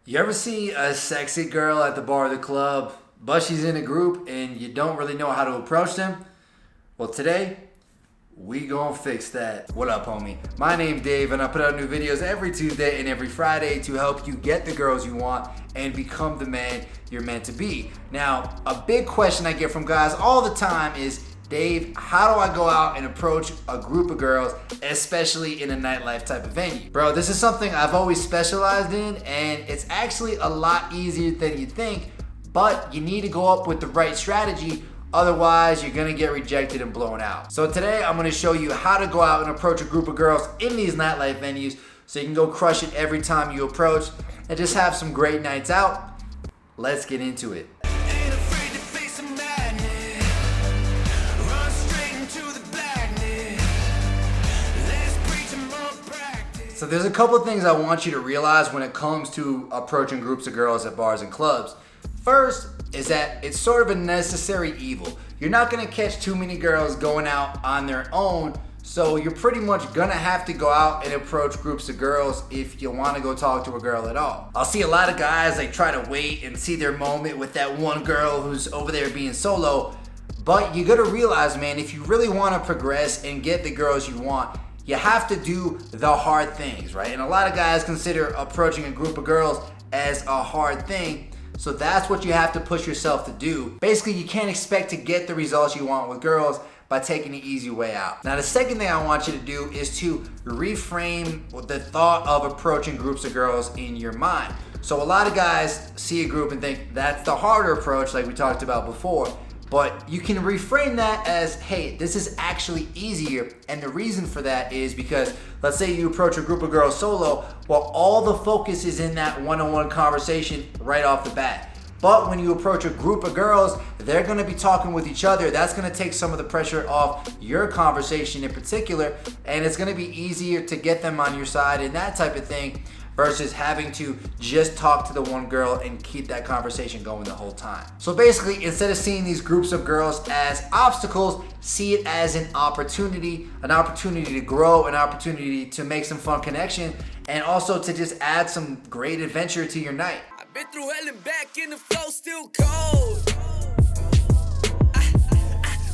You ever see a sexy girl at the bar or the club, but she's in a group and you don't really know how to approach them? Well, today, we gonna fix that. What up, homie? My name's Dave and I put out new videos every Tuesday and every Friday to help you get the girls you want and become the man you're meant to be. Now, a big question I get from guys all the time is, Dave, how do I go out and approach a group of girls, especially in a nightlife type of venue? Bro, this is something I've always specialized in, and it's actually a lot easier than you think, but you need to go up with the right strategy, otherwise you're gonna get rejected and blown out. So today I'm gonna show you how to go out and approach a group of girls in these nightlife venues so you can go crush it every time you approach and just have some great nights out. Let's get into it. So there's a couple of things I want you to realize when it comes to approaching groups of girls at bars and clubs. First is that it's sort of a necessary evil. You're not gonna catch too many girls going out on their own, so you're pretty much gonna have to go out and approach groups of girls if you wanna go talk to a girl at all. I'll see a lot of guys like try to wait and see their moment with that one girl who's over there being solo, but you gotta realize, man, if you really wanna progress and get the girls you want, you have to do the hard things, right? And a lot of guys consider approaching a group of girls as a hard thing, so that's what you have to push yourself to do. Basically, you can't expect to get the results you want with girls by taking the easy way out. Now, the second thing I want you to do is to reframe the thought of approaching groups of girls in your mind. So a lot of guys see a group and think that's the harder approach, like we talked about before. But you can reframe that as, hey, this is actually easier. And the reason for that is because, let's say you approach a group of girls solo, well, all the focus is in that one-on-one conversation right off the bat. But when you approach a group of girls, they're gonna be talking with each other. That's gonna take some of the pressure off your conversation in particular, and it's gonna be easier to get them on your side and that type of thing, versus having to just talk to the one girl and keep that conversation going the whole time. So basically, instead of seeing these groups of girls as obstacles, see it as an opportunity to grow, an opportunity to make some fun connection, and also to just add some great adventure to your night. I've been through hell and back and the flow still cold.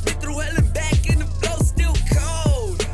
Been through hell and back and the flow still cold.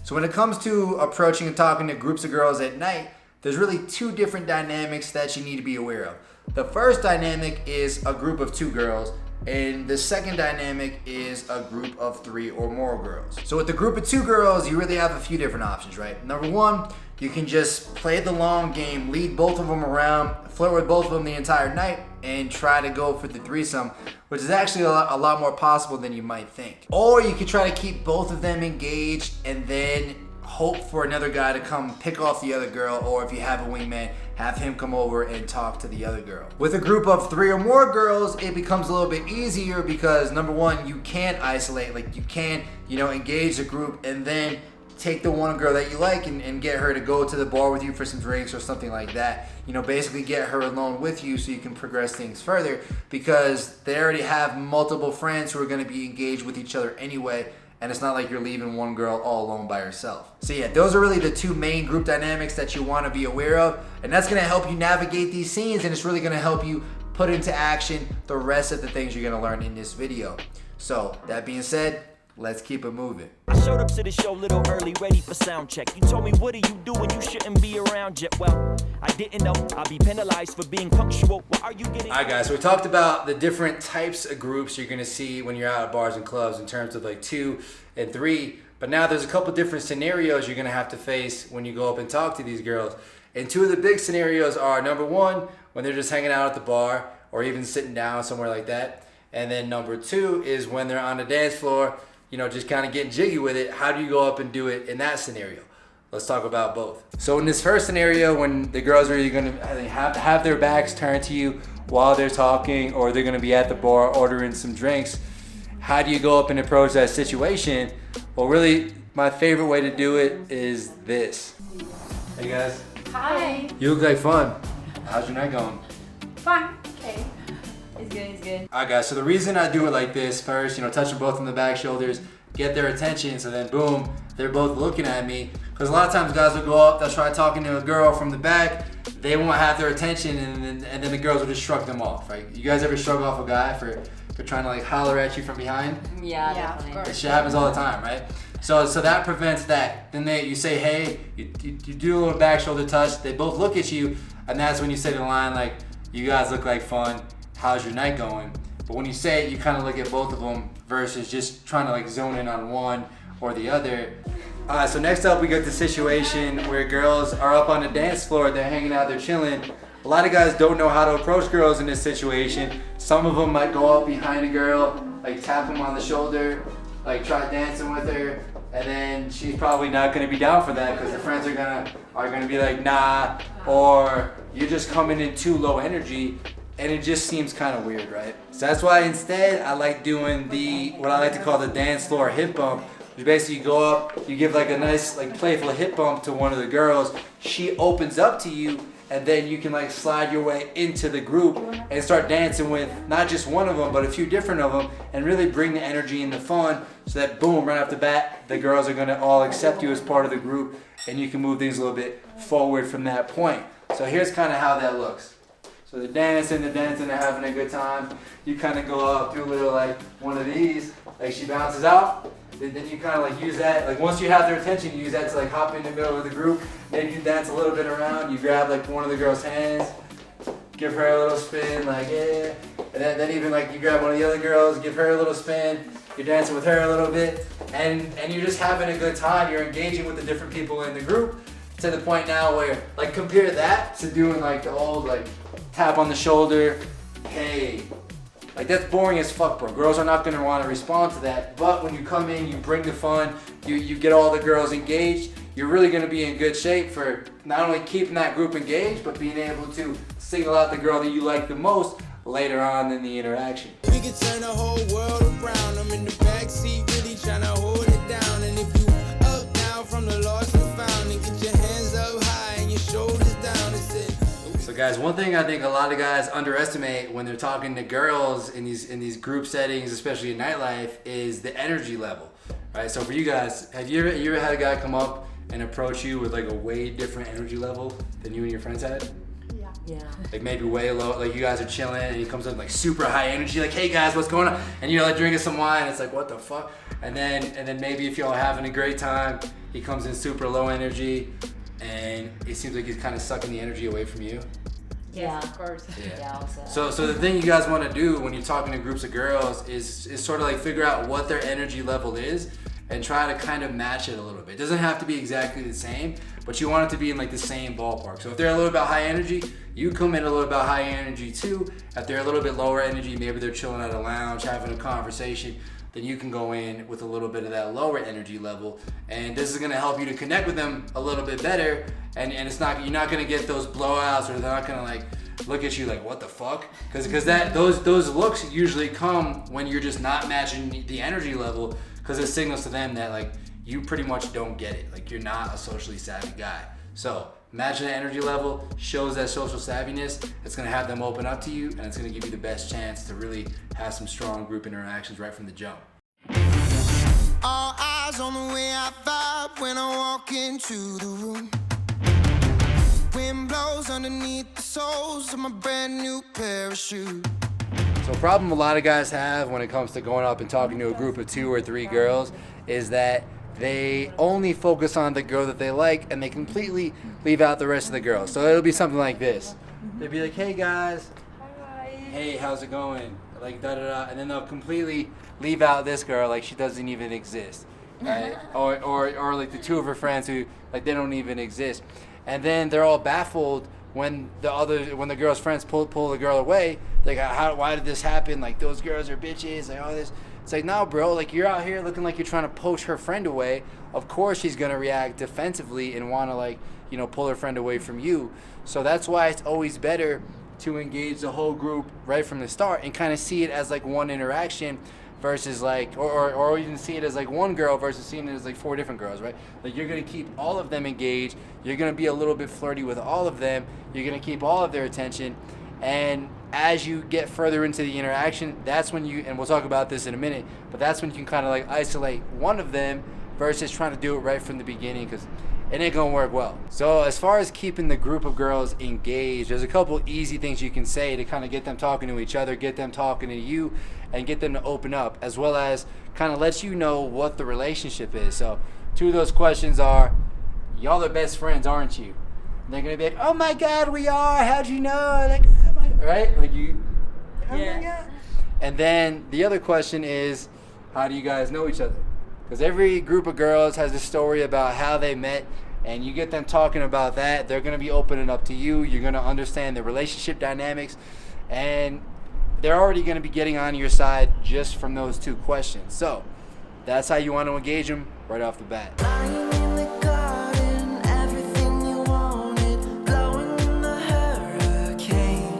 So when it comes to approaching and talking to groups of girls at night, there's really two different dynamics that you need to be aware of. The first dynamic is a group of two girls, and the second dynamic is a group of three or more girls. So with the group of two girls, you really have a few different options, right? Number one, you can just play the long game, lead both of them around, flirt with both of them the entire night, and try to go for the threesome, which is actually a lot more possible than you might think. Or you could try to keep both of them engaged and then hope for another guy to come pick off the other girl, or if you have a wingman, have him come over and talk to the other girl. With a group of three or more girls, it becomes a little bit easier because number one, you can isolate, like you can, engage the group and then take the one girl that you like and get her to go to the bar with you for some drinks or something like that. Basically get her alone with you so you can progress things further, because they already have multiple friends who are gonna be engaged with each other anyway, and it's not like you're leaving one girl all alone by herself. So yeah, those are really the two main group dynamics that you wanna be aware of, and that's gonna help you navigate these scenes, and it's really gonna help you put into action the rest of the things you're gonna learn in this video. So that being said, let's keep it moving. I showed up to the show a little early, ready for sound check. You told me, what are you doing? You shouldn't be around yet. Well, I didn't know I'll be penalized for being punctual. Why are you getting... All right, guys, so we talked about the different types of groups you're gonna see when you're out at bars and clubs in terms of like 2 and 3. But now there's a couple different scenarios you're gonna have to face when you go up and talk to these girls. And two of the big scenarios are, number one, when they're just hanging out at the bar or even sitting down somewhere like that. And then number two is when they're on the dance floor, just kind of getting jiggy with it. How do you go up and do it in that scenario? Let's talk about both. So in this first scenario, when the girls are either gonna have their backs turned to you while they're talking, or they're gonna be at the bar ordering some drinks, how do you go up and approach that situation? Well, really, my favorite way to do it is this. Hey guys. Hi. You look like fun. How's your night going? Fine. Okay. It's good. All right, guys, so the reason I do it like this, first, touch them both on the back shoulders, get their attention, so then boom, they're both looking at me. Because a lot of times guys will go up, they'll try talking to a girl from the back, they won't have their attention, and then the girls will just shrug them off, right? You guys ever shrug off a guy for trying to like holler at you from behind? Yeah, Yeah, of definitely. course. That shit happens all the time, right? So that prevents that. Then you say hey, you do a little back shoulder touch. They both look at you, and that's when you say the line like, "You guys look like fun. How's your night going?" But when you say it, you kind of look at both of them versus just trying to like zone in on one or the other. So next up, we got the situation where girls are up on the dance floor. They're hanging out. They're chilling. A lot of guys don't know how to approach girls in this situation. Some of them might go up behind a girl, like tap them on the shoulder, like try dancing with her, and then she's probably not gonna be down for that because the friends are gonna be like, nah, or you're just coming in too low energy, and it just seems kind of weird, right? So that's why instead I like doing what I like to call the dance floor hip bump. You basically go up, you give like a nice like playful hip bump to one of the girls. She opens up to you, and then you can like slide your way into the group and start dancing with not just one of them, but a few different of them, and really bring the energy and the fun so that boom, right off the bat, the girls are gonna all accept you as part of the group, and you can move things a little bit forward from that point. So here's kind of how that looks. So they're dancing, they're having a good time. You kind of go up, do a little like one of these, like she bounces out. Then you kind of like use that, like once you have their attention, you use that to like hop in the middle of the group. Maybe you dance a little bit around, you grab like one of the girls' hands, give her a little spin, like yeah. And then even like you grab one of the other girls, give her a little spin, you're dancing with her a little bit, and you're just having a good time. You're engaging with the different people in the group to the point now where, like compare that to doing like the old like tap on the shoulder, hey. Like that's boring as fuck, bro. Girls are not gonna want to respond to that. But when you come in, you bring the fun, you get all the girls engaged, you're really gonna be in good shape for not only keeping that group engaged, but being able to single out the girl that you like the most later on in the interaction. We can turn the whole world around. I'm in the backseat, really trying to hold it down. And if you up now from the lost and found, and get your hands up high and your shoulders down, it's it. So guys, one thing I think a lot of guys underestimate when they're talking to girls in these group settings, especially in nightlife, is the energy level, right? So for you guys, have you ever had a guy come up and approach you with like a way different energy level than you and your friends had? Yeah. Like maybe way low, like you guys are chilling and he comes up like super high energy, like hey guys, what's going on? And you're like drinking some wine, it's like what the fuck? And then maybe if y'all having a great time, he comes in super low energy and it seems like he's kind of sucking the energy away from you. Yeah. Of course. Yeah, also. So the thing you guys want to do when you're talking to groups of girls is sort of like figure out what their energy level is and try to kind of match it a little bit. It doesn't have to be exactly the same, but you want it to be in like the same ballpark. So if they're a little bit high energy, you come in a little bit high energy too. If they're a little bit lower energy, maybe they're chilling at a lounge, having a conversation, then you can go in with a little bit of that lower energy level. And this is gonna help you to connect with them a little bit better. And it's not, you're not gonna get those blowouts, or they're not gonna like look at you like what the fuck, because those looks usually come when you're just not matching the energy level, because it signals to them that like you pretty much don't get it, like you're not a socially savvy guy. So matching the energy level shows that social savviness. It's gonna have them open up to you, and it's gonna give you the best chance to really have some strong group interactions right from the jump. All eyes on the way I vibe when I walk into the room. Wind blows underneath the soles of my brand new pair of shoes. So a problem a lot of guys have when it comes to going up and talking to a group of 2 or 3 girls is that they only focus on the girl that they like and they completely leave out the rest of the girls. So it'll be something like this. They'll be like, hey guys, hey, how's it going? Like da da da, and then they'll completely leave out this girl like she doesn't even exist, right? or like the 2 of her friends who like they don't even exist. And then they're all baffled when the girl's friends pull the girl away. Like, why did this happen? Like, those girls are bitches. Like, all this. It's like, no, bro. Like, you're out here looking like you're trying to poach her friend away. Of course, she's gonna react defensively and want to like, pull her friend away from you. So that's why it's always better to engage the whole group right from the start and kind of see it as like one interaction versus like, or even see it as like one girl versus seeing it as like 4 different girls, right? Like you're gonna keep all of them engaged. You're gonna be a little bit flirty with all of them. You're gonna keep all of their attention. And as you get further into the interaction, that's when you, and we'll talk about this in a minute, but that's when you can kind of like isolate one of them versus trying to do it right from the beginning, because it ain't gonna work well. So as far as keeping the group of girls engaged, there's a couple easy things you can say to kind of get them talking to each other, get them talking to you, and get them to open up, as well as kind of let you know what the relationship is. So 2 of those questions are, y'all are best friends, aren't you? And they're gonna be like, oh my God, we are. How'd you know? Like, oh my, right? Like you, oh my God. And then the other question is, how do you guys know each other? Because every group of girls has a story about how they met, and you get them talking about that, they're going to be opening up to you. You're going to understand the relationship dynamics, and they're already going to be getting on your side just from those 2 questions. So that's how you want to engage them right off the bat. Lying in the garden, everything you wanted, blowing in the hurricane.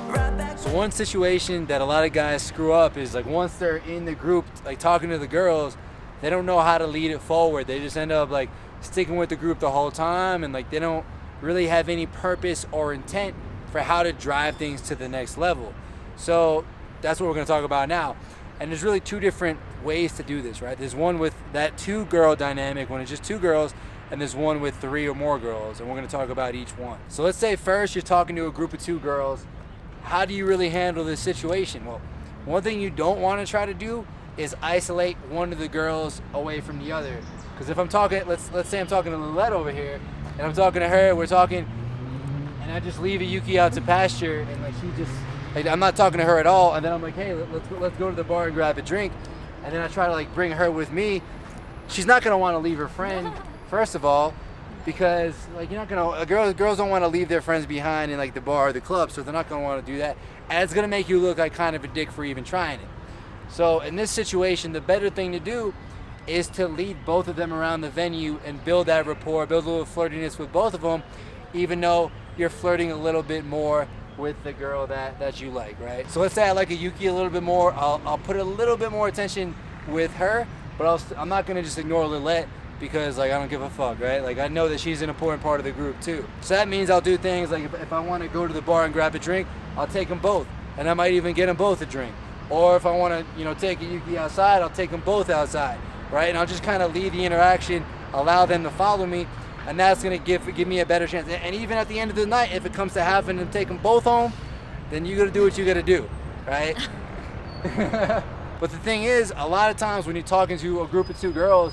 Right back. So one situation that a lot of guys screw up is like once they're in the group, like talking to the girls, they don't know how to lead it forward. They just end up like sticking with the group the whole time, and like they don't really have any purpose or intent for how to drive things to the next level. So that's what we're going to talk about now. And there's really 2 different ways to do this, right? There's one with that 2-girl dynamic when it's just 2 girls, and there's one with 3 or more girls, and we're going to talk about each one. So let's say first you're talking to a group of 2 girls. How do you really handle this situation? Well, one thing you don't want to try to do is isolate one of the girls away from the other. Because if I'm talking, let's say I'm talking to Lilette over here, and I'm talking to her, we're talking, and I just leave a Yuki out to pasture, and like she just, like, I'm not talking to her at all, and then I'm like, hey, let's go to the bar and grab a drink, and then I try to like bring her with me. She's not gonna want to leave her friend, first of all, because like you're not gonna, girls don't want to leave their friends behind in like the bar or the club, so they're not gonna want to do that, and it's gonna make you look like kind of a dick for even trying it. So in this situation, the better thing to do is to lead both of them around the venue and build that rapport, build a little flirtiness with both of them, even though you're flirting a little bit more with the girl that you like, right? So let's say I like a Yuki a little bit more. I'll put a little bit more attention with her, but I'm not gonna just ignore Lilette because like I don't give a fuck, right? Like I know that she's an important part of the group too. So that means I'll do things like if I want to go to the bar and grab a drink, I'll take them both, and I might even get them both a drink. Or if I want to, take a Yuki outside, I'll take them both outside, right? And I'll just kind of lead the interaction, allow them to follow me, and that's going to give me a better chance. And even at the end of the night, if it comes to having to take them both home, then you got to do what you got to do, right? But the thing is, a lot of times when you're talking to a group of 2 girls,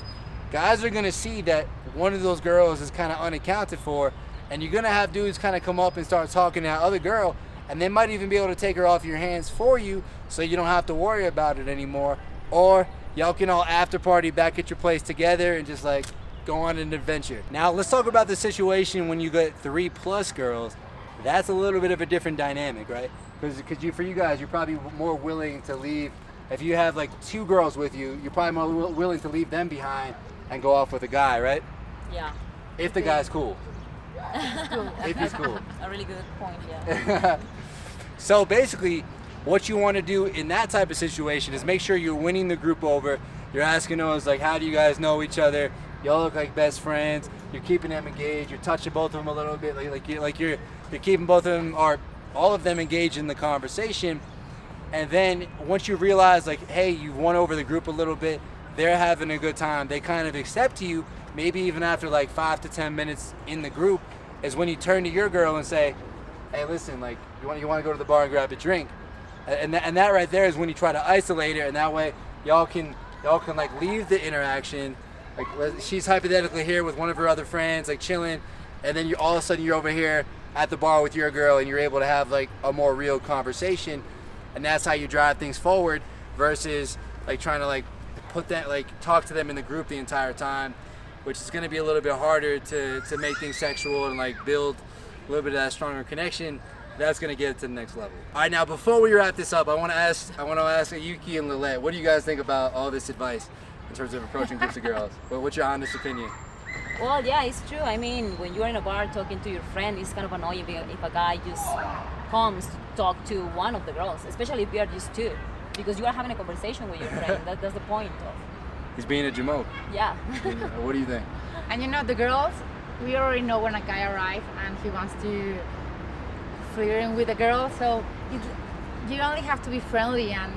guys are going to see that one of those girls is kind of unaccounted for, and you're going to have dudes kind of come up and start talking to that other girl, and they might even be able to take her off your hands for you so you don't have to worry about it anymore. Or y'all can all after party back at your place together and just like go on an adventure. Now let's talk about the situation when you get 3+ girls. That's a little bit of a different dynamic, right? Because for you guys, you're probably more willing to leave. If you have like 2 girls with you, you're probably more willing to leave them behind and go off with a guy, right? Yeah. If the guy's cool. Cool. If he's cool. A really good point, yeah. So basically, what you want to do in that type of situation is make sure you're winning the group over. You're asking those like, how do you guys know each other? Y'all look like best friends. You're keeping them engaged. You're touching both of them a little bit, like you're keeping both of them or all of them engaged in the conversation. And then once you realize like, hey, you've won over the group a little bit, they're having a good time. They kind of accept you. Maybe even after like 5 to 10 minutes in the group is when you turn to your girl and say, hey, listen, like you want to go to the bar and grab a drink, and that right there is when you try to isolate her, and that way y'all can like leave the interaction. Like she's hypothetically here with one of her other friends, like chilling, and then all of a sudden you're over here at the bar with your girl, and you're able to have like a more real conversation, and that's how you drive things forward versus like trying to like put that like talk to them in the group the entire time, which is going to be a little bit harder to make things sexual and like build a little bit of that stronger connection. That's going to get it to the next level. All right, now before we wrap this up, I want to ask Yuki and Lilette, what do you guys think about all this advice in terms of approaching groups of girls? What's your honest opinion? Well, yeah, it's true. I mean, when you're in a bar talking to your friend, it's kind of annoying if a guy just comes to talk to one of the girls, especially if you are just 2, because you are having a conversation with your friend. That's the point of. He's being a jamoke. Yeah. What do you think? And the girls, we already know when a guy arrives and he wants to flirt with a girl, so you only have to be friendly and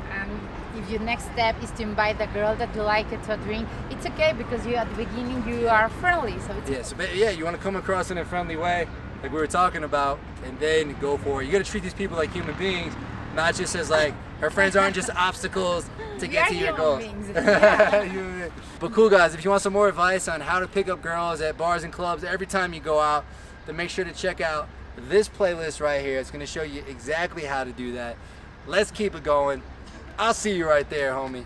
if your next step is to invite the girl that you like to a drink, it's okay because you at the beginning you are friendly. So it's You want to come across in a friendly way, like we were talking about, and then go for it. You got to treat these people like human beings, not just as like her friends aren't just obstacles to get to your goals. But cool, guys, if you want some more advice on how to pick up girls at bars and clubs every time you go out, then make sure to check out this playlist right here. It's going to show you exactly how to do that. Let's keep it going. I'll see you right there, homie.